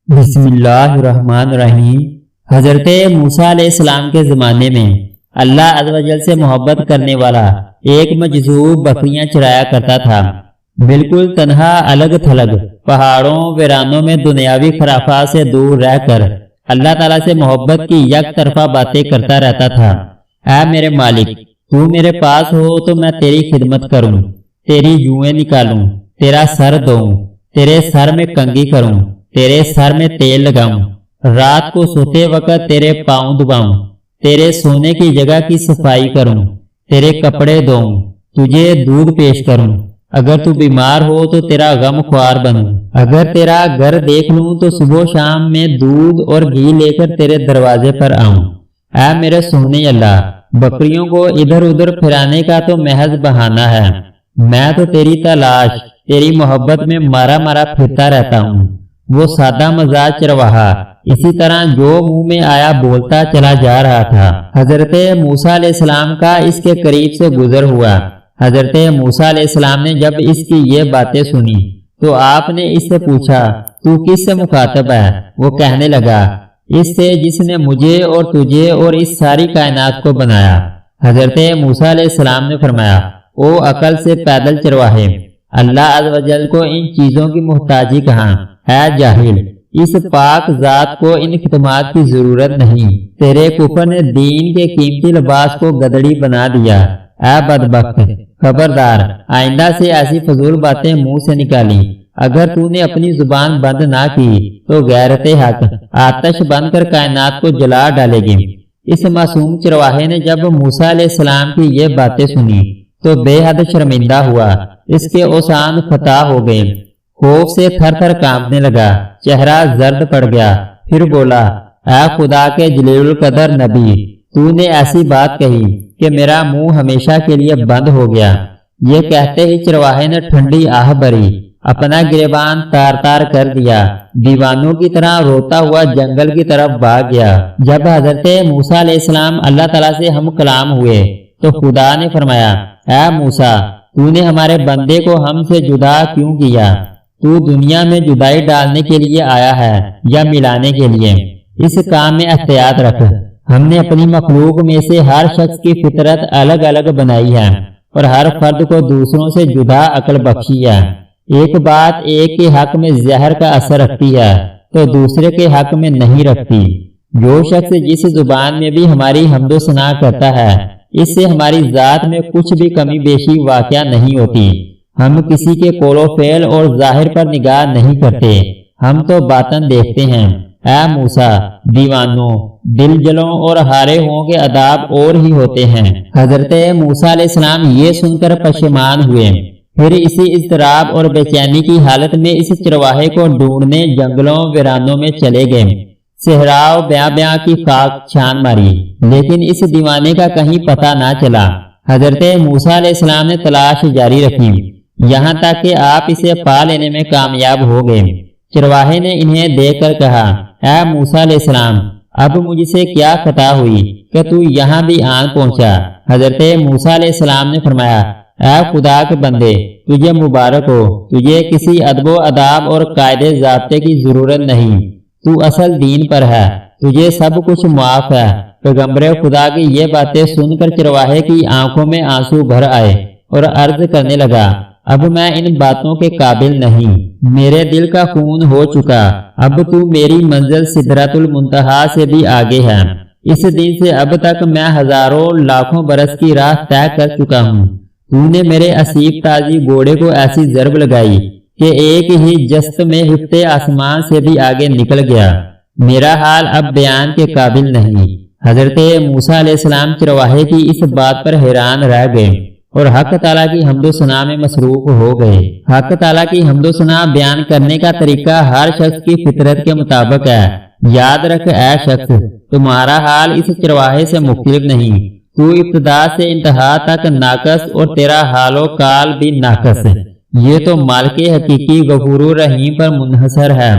بسم اللہ الرحمن الرحیم۔ حضرت موسیٰ علیہ السلام کے زمانے میں اللہ عز و جل سے محبت کرنے والا ایک مجذوب بکریاں چرایا کرتا تھا، بالکل تنہا الگ تھلگ پہاڑوں ویرانوں میں دنیاوی خرافات سے دور رہ کر اللہ تعالیٰ سے محبت کی یک طرفہ باتیں کرتا رہتا تھا۔ اے میرے مالک، تو میرے پاس ہو تو میں تیری خدمت کروں، تیری جوئیں نکالوں، تیرا سر دھوؤں، تیرے سر میں کنگھی کروں، تیرے سر میں تیل لگاؤں، رات کو سوتے وقت تیرے پاؤں دباؤں، تیرے سونے کی جگہ کی صفائی کروں، تیرے کپڑے دھوؤں، تجھے دودھ پیش کروں، اگر تو بیمار ہو تو تیرا غم خوار بنوں، اگر تیرا گھر دیکھ لوں تو صبح و شام میں دودھ اور گھی لے کر تیرے دروازے پر آؤں۔ اے میرے سونے اللہ، بکریوں کو ادھر ادھر پھرانے کا تو محض بہانہ ہے، میں تو تیری تلاش، تیری محبت میں مارا مارا پھرتا رہتا ہوں۔ وہ سادہ مزاج چرواہا اسی طرح جو منہ میں آیا بولتا چلا جا رہا تھا۔ حضرت موسیٰ علیہ السلام کا اس کے قریب سے گزر ہوا۔ حضرت موسیٰ علیہ السلام نے جب اس کی یہ باتیں سنی تو آپ نے اس سے پوچھا، تو کس سے مخاطب ہے؟ وہ کہنے لگا، اس سے جس نے مجھے اور تجھے اور اس ساری کائنات کو بنایا۔ حضرت موسیٰ علیہ السلام نے فرمایا، او عقل سے پیدل چرواہے، اللہ عز و جل کو ان چیزوں کی محتاجی کہاں؟ اے جاہل، اس پاک ذات کو ان خدمات کی ضرورت نہیں، تیرے کفر نے دین کے قیمتی لباس کو گدڑی بنا دیا۔ اے بدبخت، خبردار، آئندہ سے ایسی فضول باتیں منہ سے نکالی، اگر تو نے اپنی زبان بند نہ کی تو غیرت حق آتش بن کر کائنات کو جلا ڈالے گی۔ اس معصوم چرواہے نے جب موسیٰ علیہ السلام کی یہ باتیں سنی تو بے حد شرمندہ ہوا، اس کے اوسان فتح ہو گئے، خوف سے تھر تھر کانپنے لگا، چہرہ زرد پڑ گیا، پھر بولا، اے خدا کے جلیل القدر نبی، تو نے ایسی بات کہی کہ میرا منہ ہمیشہ کے لیے بند ہو گیا۔ یہ کہتے ہی چرواہے نے ٹھنڈی آہ بھری، اپنا گریبان تار تار کر دیا، دیوانوں کی طرح روتا ہوا جنگل کی طرف بھاگ گیا۔ جب حضرت موسیٰ علیہ السلام اللہ تعالیٰ سے ہم کلام ہوئے تو خدا نے فرمایا، اے موسیٰ، تو نے ہمارے بندے کو ہم سے جدا کیوں کیا؟ تو دنیا میں جدائی ڈالنے کے لیے آیا ہے یا ملانے کے لیے؟ اس کام میں احتیاط رکھ، ہم نے اپنی مخلوق میں سے ہر شخص کی فطرت الگ الگ بنائی ہے اور ہر فرد کو دوسروں سے جدا عقل بخشی ہے۔ ایک بات ایک کے حق میں زہر کا اثر رکھتی ہے تو دوسرے کے حق میں نہیں رکھتی۔ جو شخص جس زبان میں بھی ہماری حمد و ثنا کرتا ہے، اس سے ہماری ذات میں کچھ بھی کمی بیشی واقع نہیں ہوتی۔ ہم کسی کے قول و فعل اور ظاہر پر نگاہ نہیں کرتے، ہم تو باطن دیکھتے ہیں۔ اے موسیٰ، دیوانوں، دل جلوں اور ہارے ہوں کے عذاب اور ہی ہوتے ہیں۔ حضرت موسیٰ علیہ السلام یہ سن کر پشیمان ہوئے، پھر اسی اضطراب اور بے چینی کی حالت میں اس چرواہے کو ڈھونڈنے جنگلوں ویرانوں میں چلے گئے، صحراؤ بیاں بیاں کی خاک چھان ماری، لیکن اس دیوانے کا کہیں پتہ نہ چلا۔ حضرت موسیٰ علیہ السلام نے تلاش جاری رکھی، یہاں تک کہ آپ اسے پا لینے میں کامیاب ہو گئے۔ چرواہے نے انہیں دیکھ کر کہا، اے موسیٰ علیہ السلام، اب مجھ سے کیا خطا ہوئی کہ تو یہاں بھی آن پہنچا؟ حضرت موسیٰ علیہ السلام نے فرمایا، اے خدا کے بندے، تجھے مبارک ہو، تجھے کسی ادب و اداب اور قاعدے ضابطے کی ضرورت نہیں، تو اصل دین پر ہے، تجھے سب کچھ معاف ہے۔ پیغمبر خدا کی یہ باتیں سن کر چرواہے کی آنکھوں میں آنسو بھر آئے اور عرض کرنے لگا، اب میں ان باتوں کے قابل نہیں، میرے دل کا خون ہو چکا، اب تو میری منزل سدرۃ المنتہا سے بھی آگے ہے۔ اس دن سے اب تک میں ہزاروں لاکھوں برس کی راہ طے کر چکا ہوں۔ تو نے میرے اسیب تازی گھوڑے کو ایسی ضرب لگائی کہ ایک ہی جست میں ہفتے آسمان سے بھی آگے نکل گیا، میرا حال اب بیان کے قابل نہیں۔ حضرت موسیٰ علیہ السلام چرواہے کی اس بات پر حیران رہ گئے اور حق تعالیٰ کی حمد و ثنا میں مصروف ہو گئے۔ حق تعالیٰ کی حمد و ثنا بیان کرنے کا طریقہ ہر شخص کی فطرت کے مطابق ہے۔ یاد رکھ اے شخص، تمہارا حال اس چرواہے سے مختلف نہیں، تو ابتدا سے انتہا تک ناقص اور تیرا حال و کال بھی ناقص، یہ تو مالک حقیقی غفور الرحیم پر منحصر ہے۔